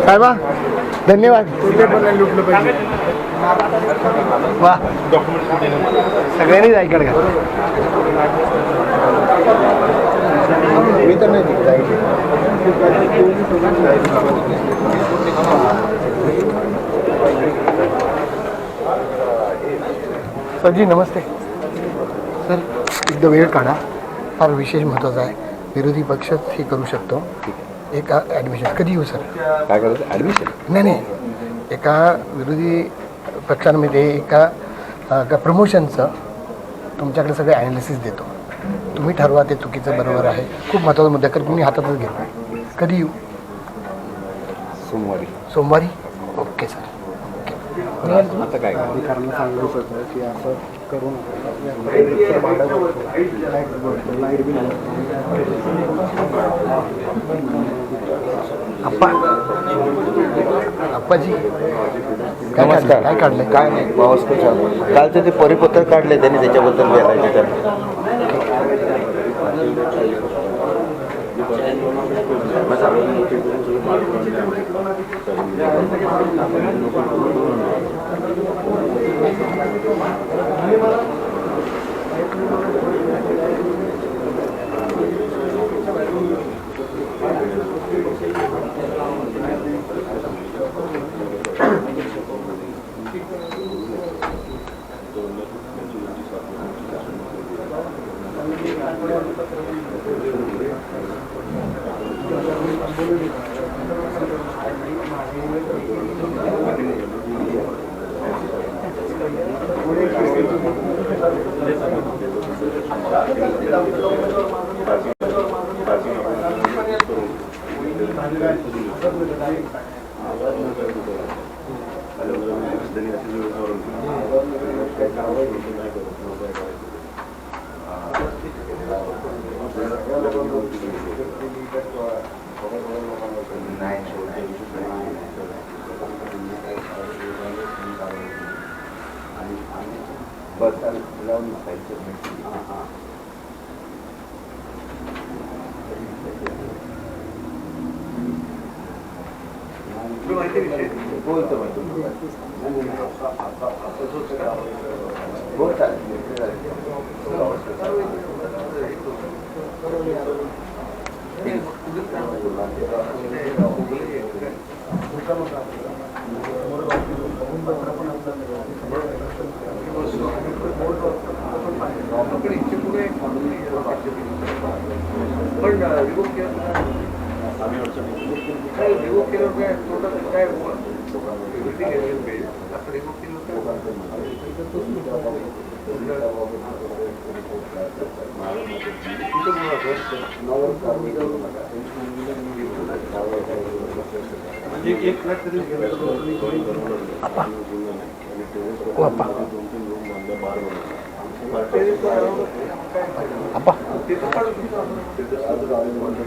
साहेबा धन्यवाद. वा सगळ्यांनीच ऐकड का मी तर नाही सरजी नमस्ते. सर एकदा वेळ काढा, फार विशेष महत्त्वाचा आहे. विरोधी पक्षच हे करू शकतो. एका ॲडमिशन कधी येऊ सर? काय करायचं ॲडमिशन? नाही, एका विरोधी पक्षांमध्ये एका प्रमोशनचं तुमच्याकडे सगळे ॲनालिसिस देतो. तुम्ही ठरवा ते चुकीचं बरोबर आहे. खूप महत्त्वाचा मुद्दा कर तुम्ही हातातच घेता. कधी येऊ? सोमवारी. Okay sir. ओके. आता काय अधिकाऱ्यांना सांगू शकतो की असं करून आप्पाजी नमस्कार. काय काढलं? काय नाही पाऊस कशा कालचं ते परिपत्र काढले त्यांनी, त्याच्याबद्दल बोलायचे त्यांना.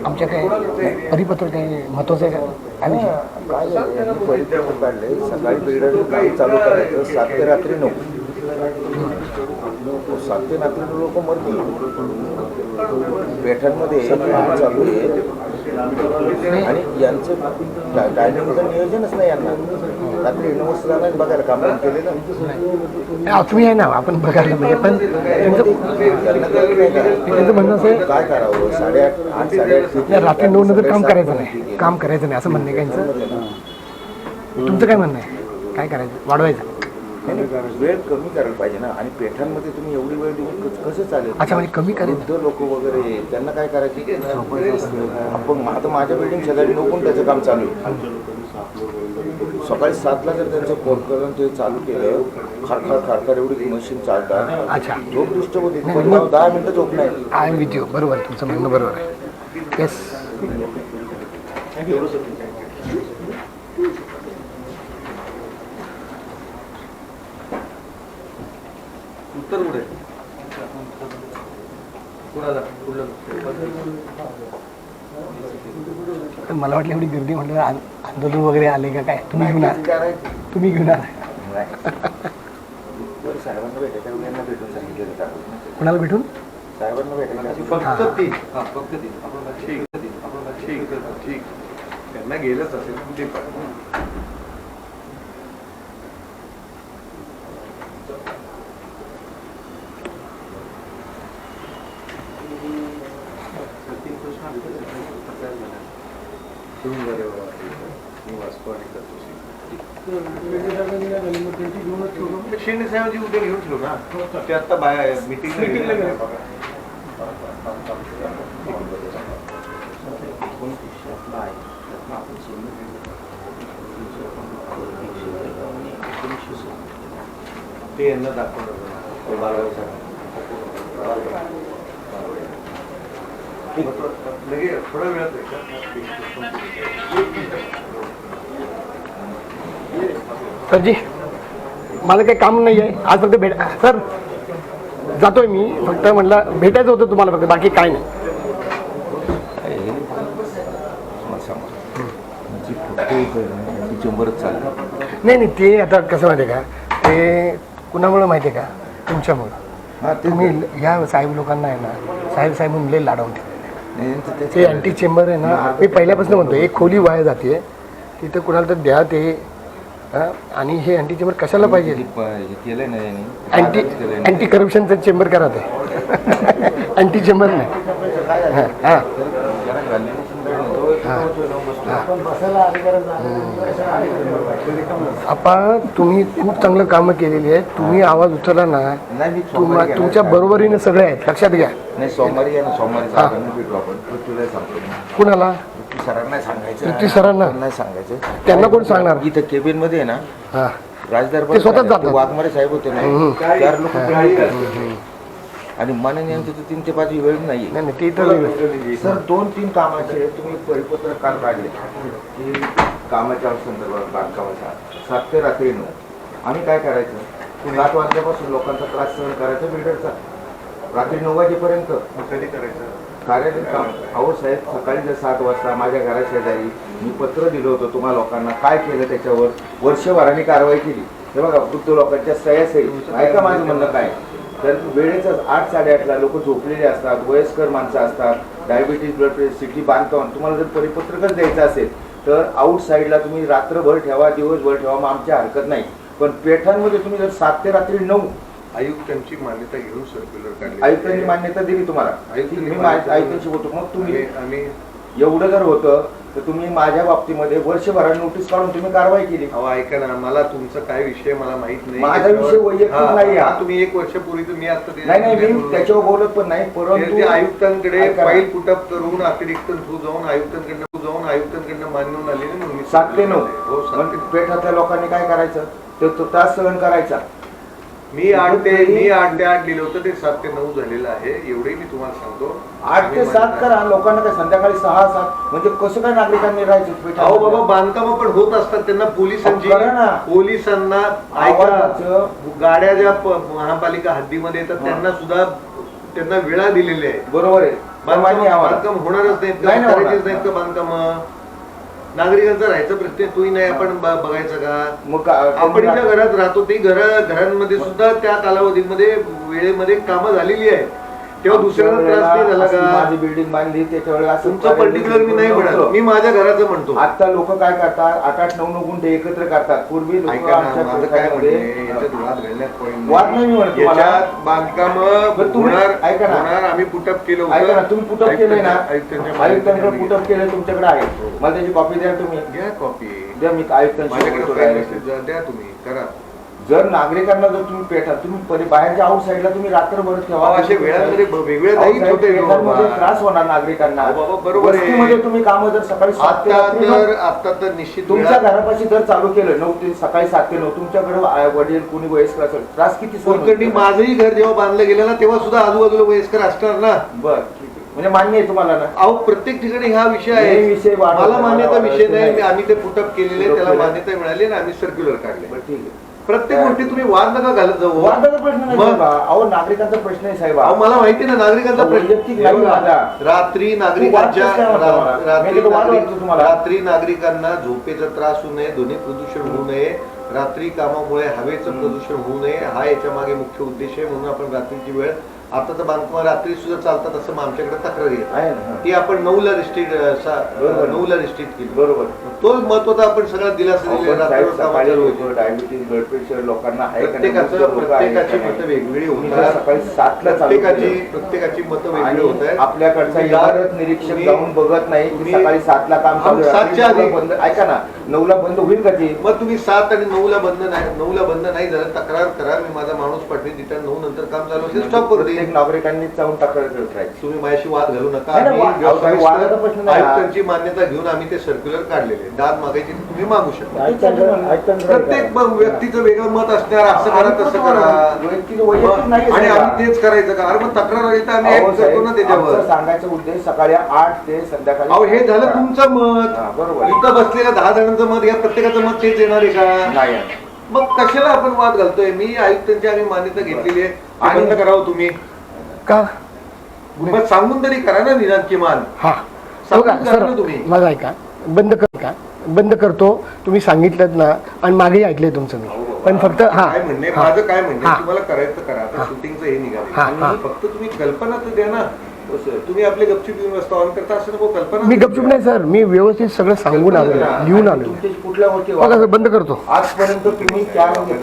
आमच्या काय परिपत्र काही महत्वाचं आहे का? काय परिपत्र काढले, सकाळी बिल्डर काम चालू करायचं 7 ते रात्री 9. 7 ते रात्री लोक मरतील. पेठांमध्ये काम चालू आहे आणि यांचं टायमिंगचं नियोजनच नाही. यांना रात्री 9 वाजता जाणार बघायला काम केलेलं तुम्ही आहे ना, आपण बघायला म्हणजे पण त्यांचं म्हणणं असं काय करावं. 8:30 8:30 रात्री 9 नंतर काम करायचं नाही असं म्हणणं आहे का यांचं? तुमचं काय म्हणणं आहे? काय करायचं? वाढवायचं? वेळ कमी करायला पाहिजे ना. आणि पेठांमध्ये तुम्ही एवढी वेळ देऊन कसं चालेल? अच्छा, म्हणजे कमी करायचं. लोक वगैरे त्यांना काय करायचे? आपण आता माझ्या बिल्डिंग शेजारी नोकून त्याचं काम चालू आहे. सकाळी 7ला जर त्यांचं कोरकरण ते चालू केलं, खारखार एवढी मशीन चालतात. अच्छा, झोप डिस्टर्ब होते. 10 मिनिटं झोप नाही. I am with you. बरोबर, तुमचं म्हणणं बरोबर आहे. येस. उत्तर कुठे? कुणाला? पण मला वाटलं एवढी गर्दी म्हटलं आंदोलन वगैरे आले का काय? तुम्ही घेऊन आला? तुम्ही घेऊन आला? साहेबांना भेटायच्या वेळेला भेटून सांगितलेलं चालेल. कुणाला भेटून? साहेबांना भेटायच्या फक्त तीन आपण ठीक त्यांना गेलंच असेल ते पण शिंदे साहेबांची उद्या घेऊन ठेवू ना ते आता बाहेर मीटिंगला ते यांना दाखवलं लगेच थोड्या वेळात सरजी मला काही काम नाही आहे आज, फक्त भेट सर जातोय मी, फक्त म्हटलं भेटायचं होतं तुम्हाला, फक्त बाकी काय नाही. चेंबरच चाललं. नाही नाही, ते आता कसं माहिती आहे का, ते कुणामुळं माहिती आहे का, तुमच्यामुळं. तुम्ही ह्या साहेब लोकांना आहे ना, साहेब म्हणून लई लाडवून ठेवले. ते अँटी चेंबर आहे ना, मी पहिल्यापासून म्हणतो एक खोली वाया जाते तिथं, कुणाला तर द्या ते. आणि हे अँटी चेंबर कशाला पाहिजे? केलंय ना यांनी, अँटी करप्शनचं चेंबर करा ते. अँटी चेंबर नाही. हां आपण तुम्ही खूप चांगलं कामं केलेली आहेत. तुम्ही आवाज उचलला ना, तुमच्या बरोबरीने सगळे आहेत, लक्षात घ्या. नाही सोमवारी आहे ना, सोमवारी भेटू आपण. पृथ्वीला सांगतो. कुणाला? पृथ्वी सरांना सांगायचं. पृथ्वी सरांना नाही सांगायचं. त्यांना कोण सांगणार? इथं केबिन मध्ये आहे ना, हां राजदरबार ते स्वतःच जातात. वाघमारे साहेब होते ना, 4 लोक आणि माननीय यांचं तर 3 ते 5 वेळ नाही. नाही ते तर सर 2-3 कामाचे तुम्ही परिपत्र काल काढले की कामाच्या संदर्भात बांधकामाच्या 7 ते रात्री 9 आम्ही काय करायचं, 7 वाजल्यापासून लोकांचा त्रास सहन करायचा बिल्डरचा, रात्री 9 वाजेपर्यंत कधी करायचं कार्यालयीन काम. अहो साहेब, सकाळी जर 7 वाजता माझ्या घराशेजारी मी पत्र दिलं होतं तुम्हाला लोकांना, काय केलं त्याच्यावर वर्षभराने कारवाई केली. हे बघा, वृद्ध लोकांच्या सह्या सही. ऐका माझं म्हणणं काय, तर वेळेचं 8-8:30ला लोक झोपलेले असतात, वयस्कर माणसं असतात, डायबिटीज, ब्लड प्रेशर, सिटी, बांधकाम. तुम्हाला जर परिपत्रकच द्यायचं असेल तर आउट साईडला तुम्ही रात्रभर ठेवा, दिवसभर ठेवा, मग आमची हरकत नाही. पण पेठांमध्ये तुम्ही जर 7 ते रात्री 9 आयुक्तांची मान्यता घेऊन सर्क्युलर काढली. आयुक्तांनी मान्यता दिली तुम्हाला, मी आयुक्तांशी बोलतो. मग तुम्ही आम्ही एवढं जर होतं तर तुम्ही माझ्या बाबतीमध्ये वर्षभरात नोटीस काढून तुम्ही कारवाई केली. अहो ऐका ना, मला तुमचा काय विषय मला माहित नाही. माझा विषय वैयक्तिक नाही हा. तुम्ही 1 वर्षापूर्वी तुम्ही आता नाही मी त्याच्यावर बोलत पण नाही, परंतु आयुक्तांकडे फाईल पुटअप करून अतिरिक्त थ्रू जाऊन आयुक्तांकडनं मान्य आलेली म्हणून 7 ते 9 हो, 7 ते 9. पेठातल्या लोकांनी काय करायचं, तो त्रास सहन करायचा. मी 8 ते 8 लिहिलं होतं, ते 7 ते 9 झालेलं आहे. एवढंही मी तुम्हाला सांगतो. 8 ते 7 करा. लोकांना काय संध्याकाळी 6-7 म्हणजे कसं काय नागरिकांनी राहायचं? अहो बाबा, बांधकाम पण होत असतात, त्यांना पोलिसांना ऐका, गाड्या ज्या महापालिका हद्दीमध्ये येतात त्यांना वेळा दिलेल्या आहेत. बरोबर आहे. बांधकाम होणारच नाहीत का बांधकाम? नागरिकांचा राहायचा प्रश्न तोही नाही, आपण बघायचं का? मग आपण ज्या घरात राहतो ती घरांमध्ये सुद्धा त्या कालावधीमध्ये वेळेमध्ये कामं झालेली आहे, तेव्हा दुसऱ्याला त्रास नाही झाला का? माझी बिल्डिंग बांधली त्याच्यावेळेला तुमचं पर्टिक्युलर मी नाही म्हणत, मी माझ्या घराचं म्हणतो. आता लोक काय करतात, 8-9 गुंठे एकत्र करतात. पूर्वी माझं काय म्हणणे, याच्यात वाद घालण्यात वाद नाही मी म्हणतो, बांधकाम होणार. आम्ही पुटअप केलं होतं. ऐका ना, तुम्ही पुटअप केलंय ना, आयुक्तांकडे पुटअप केलं तुमच्याकडे आहे, मला त्याची कॉपी द्या. तुम्ही घ्या कॉपी, द्या. मी आयुक्तांशी द्या, तुम्ही करा. जर नागरिकांना जर तुम्ही पेटा, तुम्ही बाहेरच्या आउट साईडला तुम्ही रात्रभर ठेवा. असे वेळांमध्ये वेगवेगळ्या त्रास होणार नागरिकांना. बरोबर आहे. तुम्ही काम जर सकाळी 7 ते 9 आता तर निश्चित तुमच्या घरापाशी जर चालू केलं 9 ते सकाळी 7 ते 9 तुमच्याकडे वडील कोणी वयस्कर असेल, त्रास किती कोणकणी माझंही घर जेव्हा बांधलं गेलं ना, तेव्हा सुद्धा आजूबाजूला वयस्कर असणार ना. बर, म्हणजे मान्य आहे तुम्हाला ना? अहो, प्रत्येक ठिकाणी हा विषय आहे. विषय मला मान्यता विषय नाही. आम्ही ते पुटअप केलेले, त्याला मान्यता मिळाली आणि आम्ही सर्क्युलर काढले. ठीक आहे. प्रत्येक गोष्टी तुम्ही वाद नका घालत जाऊ वादाचा प्रश्न नाही मग- साहेब. अहो नागरिकांचा प्रश्न आहे साहेब. अहो, मला माहिती ना नागरिकांचा वैयक्तिक हे नाही बघा, माझा. रात्री नागरिकांच्या वाद कसं काय होता? रात्री मी तर वाद वाटतो तुम्हाला. रात्री नागरिकांना झोपेचा त्रास होऊ नये, ध्वनी प्रदूषण होऊ नये, रात्री कामामुळे हवेचं प्रदूषण होऊ नये, हा याच्या मागे मुख्य उद्देश आहे. म्हणून आपण रात्रीची वेळ आता तर बांधकाम रात्री सुद्धा चालतात असं आमच्याकडे तक्रारी आहे आहे. ना. ती आपण 9ला रिस्ट्रिक्ट बरोबर. 9ला रिस्ट्रिक्ट केली. बरोबर. तोच महत्वाचा आपण सगळ्यात दिलासा दिलेला आपण साहेब रात्रभर सकाळी कामाचा रोज. लोकं डायबिटीज ब्लड प्रेशर लोकांना आहे का नाही? प्रत्येकाची मतं वेगवेगळी तुम्ही होतात. जर सकाळी 7ला चालू केलं प्रत्येकाची मतं आणि वेगळी होत आहेत. आपल्याकडचा तुम्ही इमारत निरीक्षक तुम्ही- जाऊन बघत नाही की तुम्ही- सकाळी 7ला काम चालू आहे. 7च्या रात्री आधी. 9ला बंद. ऐका ना 9ला बंद होईल का ते? मग तुम्ही 7 आणि 9ला बंद नाही झालं तक्रार करा. मी माझा माणूस पाठवेन तिथे 9 नंतर काम चालू असेल स्टॉप करू प्रत्येक दे. नागरिकांनी जाऊन तक्रार करत राहायची. तुम्ही माझ्याशी वाद घालू नका. नाही, नाही, आम्ही वाद- साहेब, वादाचा प्रश्न नाही. आयुक्तांची मान्यता घेऊन आम्ही ते सर्क्युलर काढलेले. दाद मागायची ती तुम्ही मागू शकता. ऐकताना प्रत्येक व्यक्तीचं वेगळं मत असणार. असं करा तसं करा. वैयक्तिक वैयक्तिक नाही आणि साहेब. आम्ही तेच करायचं का? अरे मग तक्रार आली तर आम्ही अहो, ऍक्ट करतो ना साहेब, त्याच्यावर. आमचा सांगायचा उद्देश सकाळी 8 ते संध्याकाळी अहो हे झालं तुमचं मत. हा, बरोबर. इथं बसलेल्या 10 जणांचं मत, या प्रत्येकाचं मत तेच येणार आहे का? नाही मग कशाला आपण वाद घालतोय? मी आयुक्तांची आम्ही मान्यता घेतलेली आहे. आणि- बंद करावं तुम्ही. का मग सांगून तरी करा ना निदान किमान. हा सांगून बघा करा सर ना तुम्ही. माझं ऐका बंद करतो तुम्ही सांगितलं ना आणि मागेही ऐकलंय तुमचं मी पण फक्त हा काय म्हणणे हा. माझं काय म्हणणे हा. तुम्हाला करायचं करा. आता शूटिंगचं हे निघाले हा, हा. आणि फक्त तुम्ही कल्पना तर द्या ना. तुम्ही आपले गपचूप येऊन रस्ता ऑन करता असं नको. कल्पना मी गपचूप नाही सर मी व्यवस्थित सगळं सांगून आलो लिहून आलो तुमच्या कुठल्या गोष्टी बघा सर बंद करतो आजपर्यंत तुम्ही त्या